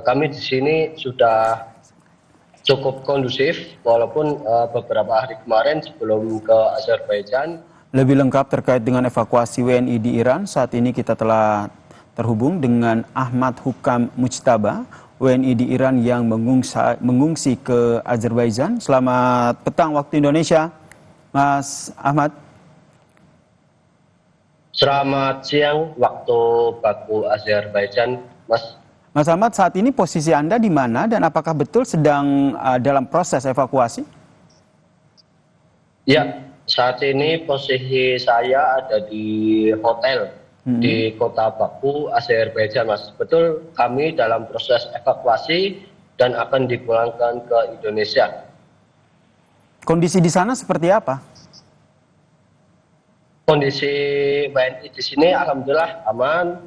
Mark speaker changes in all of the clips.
Speaker 1: kami di sini sudah cukup kondusif, walaupun beberapa hari kemarin sebelum ke Azerbaijan.
Speaker 2: Lebih lengkap terkait dengan evakuasi WNI di Iran, saat ini kita telah terhubung dengan Ahmad Hukam Mujtaba, WNI di Iran yang mengungsi ke Azerbaijan. Selamat petang waktu Indonesia, Mas Ahmad.
Speaker 1: Selamat siang waktu Baku Azerbaijan, Mas.
Speaker 2: Mas Ahmad, saat ini posisi Anda di mana dan apakah betul sedang dalam proses evakuasi?
Speaker 1: Ya, saat ini posisi saya ada di hotel di kota Baku, Azerbaijan, Mas. Betul, kami dalam proses evakuasi dan akan dipulangkan ke Indonesia.
Speaker 2: Kondisi di sana seperti apa?
Speaker 1: Kondisi WNI di sini alhamdulillah aman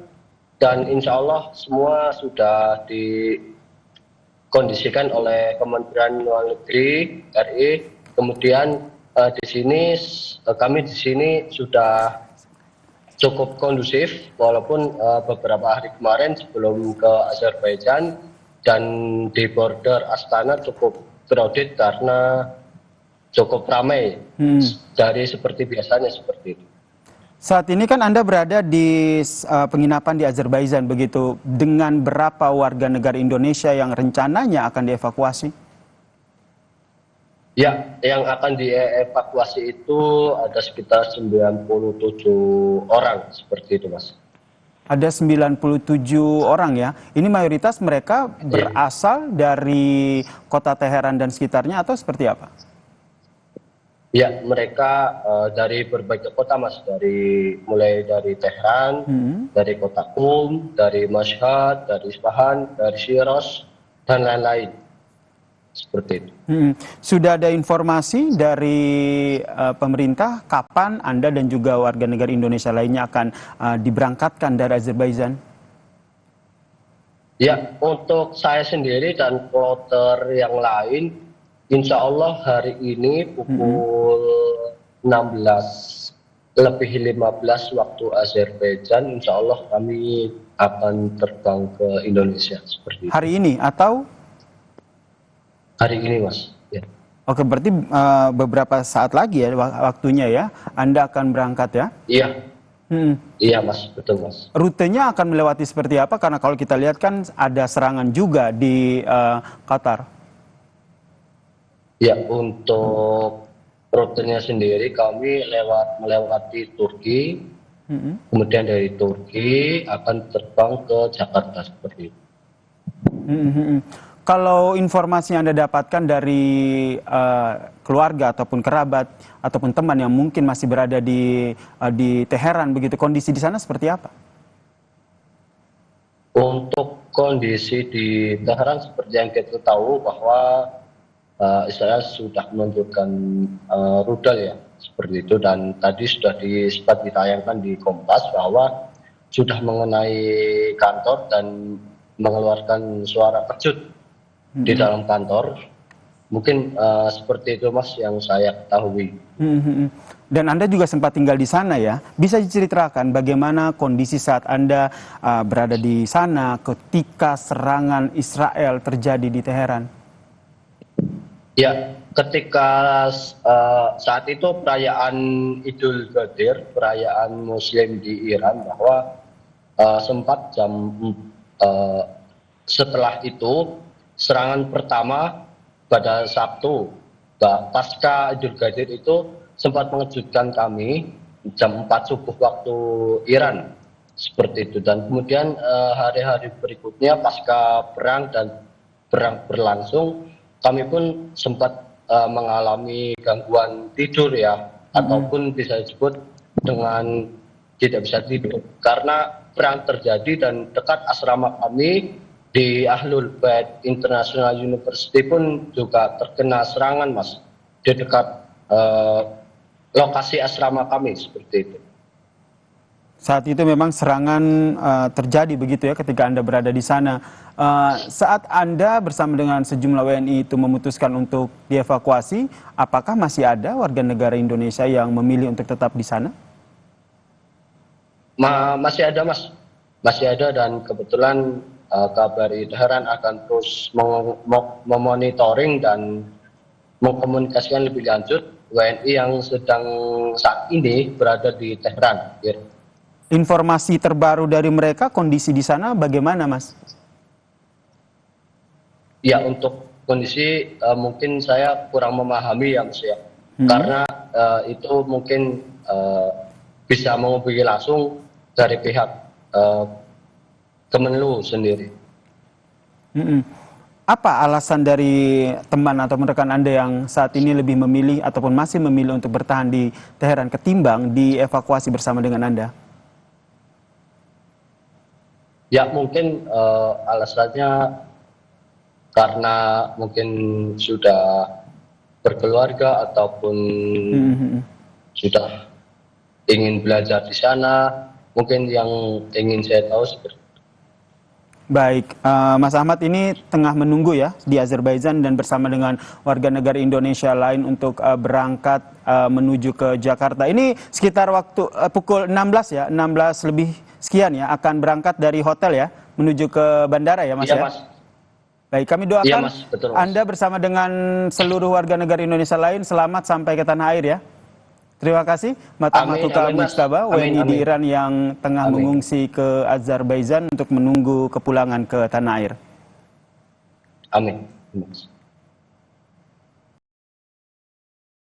Speaker 1: dan insya Allah semua sudah dikondisikan oleh Kementerian Luar Negeri RI. Kemudian kami di sini sudah cukup kondusif, walaupun beberapa hari kemarin sebelum ke Azerbaijan dan di border Astana cukup crowded karena cukup ramai dari seperti biasanya seperti itu.
Speaker 2: Saat ini kan Anda berada di penginapan di Azerbaijan begitu, dengan berapa warga negara Indonesia yang rencananya akan dievakuasi?
Speaker 1: Ya, yang akan dievakuasi itu ada sekitar 97 orang seperti itu, Mas.
Speaker 2: Ada 97 orang ya. Ini mayoritas mereka berasal dari kota Teheran dan sekitarnya atau seperti apa?
Speaker 1: Ya, mereka dari berbagai kota, Mas. Mulai dari Tehran, dari kota Qum, dari Mashhad, dari Isfahan, dari Shiraz, dan lain-lain. Seperti itu.
Speaker 2: Sudah ada informasi dari pemerintah kapan Anda dan juga warga negara Indonesia lainnya akan diberangkatkan dari Azerbaijan?
Speaker 1: Ya, untuk saya sendiri dan kloter yang lain, insya Allah hari ini pukul 16:15 waktu Azerbaijan, insya Allah kami akan terbang ke Indonesia. Seperti itu.
Speaker 2: Hari ini atau?
Speaker 1: Hari ini, Mas. Ya.
Speaker 2: Oke, berarti beberapa saat lagi ya waktunya ya, Anda akan berangkat ya?
Speaker 1: Iya. Iya, Mas. Betul, Mas.
Speaker 2: Rutenya akan melewati seperti apa? Karena kalau kita lihat kan ada serangan juga di Qatar.
Speaker 1: Ya, untuk rutenya sendiri kami melewati Turki, kemudian dari Turki akan terbang ke Jakarta seperti itu.
Speaker 2: Kalau informasi yang Anda dapatkan dari keluarga ataupun kerabat ataupun teman yang mungkin masih berada di Teheran begitu, kondisi di sana seperti apa?
Speaker 1: Untuk kondisi di Teheran seperti yang kita tahu bahwa Israel sudah meluncurkan rudal ya seperti itu, dan tadi sudah sempat ditayangkan di Kompas bahwa sudah mengenai kantor dan mengeluarkan suara kejut di dalam kantor. Mungkin seperti itu, Mas, yang saya ketahui.
Speaker 2: Dan Anda juga sempat tinggal di sana ya. Bisa diceritakan bagaimana kondisi saat Anda berada di sana ketika serangan Israel terjadi di Teheran?
Speaker 1: Ya, ketika saat itu perayaan Idul Fitri, perayaan Muslim di Iran, bahwa sempat setelah itu serangan pertama pada Sabtu pasca Idul Fitri itu sempat mengejutkan kami jam 4 subuh waktu Iran seperti itu, dan kemudian hari-hari berikutnya pasca perang dan perang berlangsung kami pun sempat mengalami gangguan tidur ya, ataupun bisa disebut dengan tidak bisa tidur karena perang terjadi dan dekat asrama kami di Ahlul Bait International University pun juga terkena serangan, Mas, di dekat lokasi asrama kami seperti itu.
Speaker 2: Saat itu memang serangan terjadi begitu ya ketika Anda berada di sana. Saat Anda bersama dengan sejumlah WNI itu memutuskan untuk dievakuasi, apakah masih ada warga negara Indonesia yang memilih untuk tetap di sana?
Speaker 1: Masih ada, Mas. Masih ada, dan kebetulan KBRI Teheran akan terus memonitoring dan mengkomunikasikan lebih lanjut WNI yang sedang saat ini berada di Teheran.
Speaker 2: Informasi terbaru dari mereka, kondisi di sana bagaimana, Mas?
Speaker 1: Ya, untuk kondisi mungkin saya kurang memahami ya, Mas ya. Karena itu mungkin bisa menghubungi langsung dari pihak Kemenlu sendiri.
Speaker 2: Apa alasan dari teman atau rekan Anda yang saat ini lebih memilih ataupun masih memilih untuk bertahan di Teheran ketimbang dievakuasi bersama dengan Anda?
Speaker 1: Ya, mungkin alasannya karena mungkin sudah berkeluarga ataupun sudah ingin belajar di sana. Mungkin yang ingin saya tahu seperti itu.
Speaker 2: Baik, Mas Ahmad ini tengah menunggu ya di Azerbaijan dan bersama dengan warga negara Indonesia lain untuk berangkat menuju ke Jakarta. Ini sekitar waktu pukul 16 ya, 16 lebih sekian ya, akan berangkat dari hotel ya, menuju ke bandara ya Mas
Speaker 1: Iya,
Speaker 2: ya?
Speaker 1: Mas.
Speaker 2: Baik, kami doakan
Speaker 1: Iya, Mas. Betul, Mas.
Speaker 2: Anda bersama dengan seluruh warga negara Indonesia lain selamat sampai ke tanah air ya. Terima kasih, Ahmad Hukam Mujtaba, WNI di Iran yang tengah mengungsi ke Azerbaijan untuk menunggu kepulangan ke tanah air.
Speaker 1: Amin.